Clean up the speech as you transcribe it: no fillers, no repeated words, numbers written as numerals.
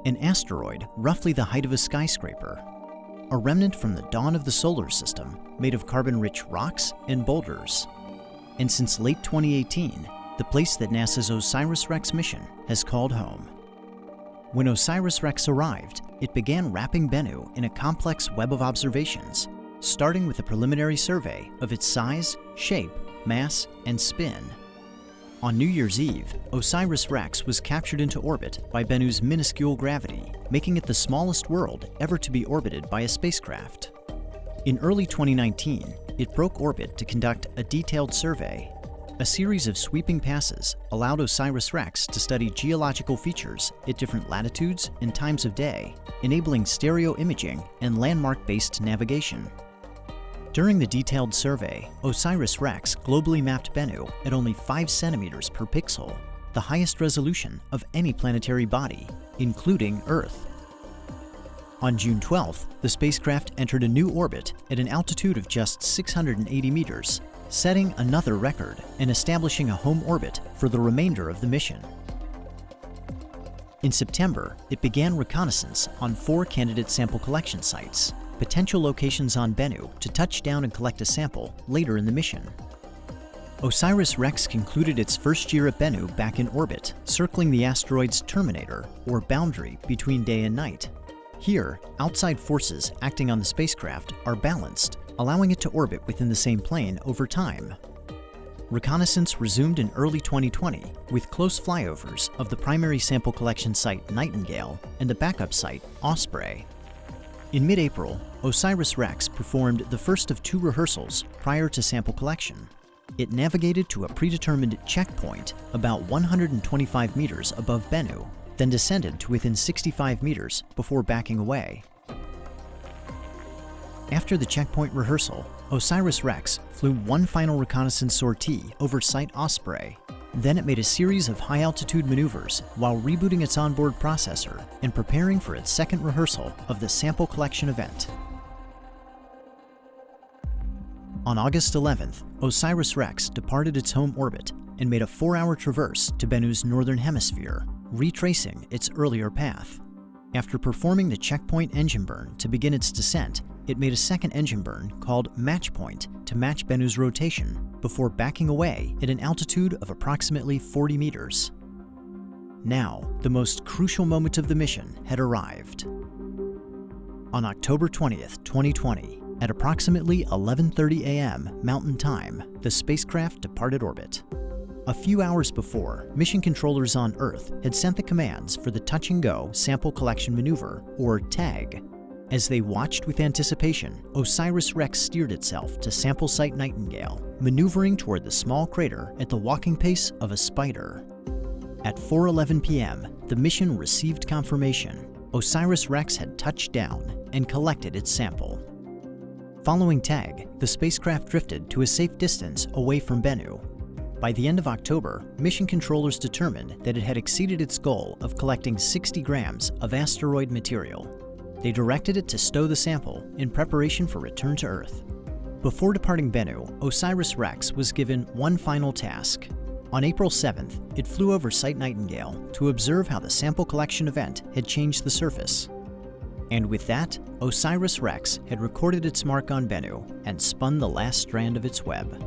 an asteroid roughly the height of a skyscraper, a remnant from the dawn of the solar system made of carbon-rich rocks and boulders. And since late 2018, the place that NASA's OSIRIS-REx mission has called home. When OSIRIS-REx arrived, it began wrapping Bennu in a complex web of observations, starting with a preliminary survey of its size, shape, mass, and spin. On New Year's Eve, OSIRIS-REx was captured into orbit by Bennu's minuscule gravity, making it the smallest world ever to be orbited by a spacecraft. In early 2019, it broke orbit to conduct a detailed survey. A series of sweeping passes allowed OSIRIS-REx to study geological features at different latitudes and times of day, enabling stereo imaging and landmark-based navigation. During the detailed survey, OSIRIS-REx globally mapped Bennu at only 5 centimeters per pixel, the highest resolution of any planetary body, including Earth. On June 12th, the spacecraft entered a new orbit at an altitude of just 680 meters, setting another record and establishing a home orbit for the remainder of the mission. In September, it began reconnaissance on 4 candidate sample collection sites, potential locations on Bennu to touch down and collect a sample later in the mission. OSIRIS-REx concluded its first year at Bennu back in orbit, circling the asteroid's terminator, or boundary between day and night. Here, outside forces acting on the spacecraft are balanced, allowing it to orbit within the same plane over time. Reconnaissance resumed in early 2020 with close flyovers of the primary sample collection site Nightingale and the backup site Osprey. In mid-April, OSIRIS-REx performed the first of 2 rehearsals prior to sample collection. It navigated to a predetermined checkpoint about 125 meters above Bennu, then descended to within 65 meters before backing away. After the checkpoint rehearsal, OSIRIS-REx flew one final reconnaissance sortie over Site Osprey. Then it made a series of high-altitude maneuvers while rebooting its onboard processor and preparing for its second rehearsal of the sample collection event. On August 11th, OSIRIS-REx departed its home orbit and made a 4-hour traverse to Bennu's northern hemisphere, retracing its earlier path. After performing the checkpoint engine burn to begin its descent, it made a second engine burn called Match Point to match Bennu's rotation before backing away at an altitude of approximately 40 meters. Now, the most crucial moment of the mission had arrived. On October 20th, 2020, at approximately 11:30 a.m. Mountain Time, the spacecraft departed orbit. A few hours before, mission controllers on Earth had sent the commands for the Touch-and-Go Sample Collection Maneuver, or TAG. As they watched with anticipation, OSIRIS-REx steered itself to sample site Nightingale, maneuvering toward the small crater at the walking pace of a spider. At 4:11 p.m., the mission received confirmation. OSIRIS-REx had touched down and collected its sample. Following TAG, the spacecraft drifted to a safe distance away from Bennu. By the end of October, mission controllers determined that it had exceeded its goal of collecting 60 grams of asteroid material. They directed it to stow the sample in preparation for return to Earth. Before departing Bennu, OSIRIS-REx was given one final task. On April 7th, it flew over Site Nightingale to observe how the sample collection event had changed the surface. And with that, OSIRIS-REx had recorded its mark on Bennu and spun the last strand of its web.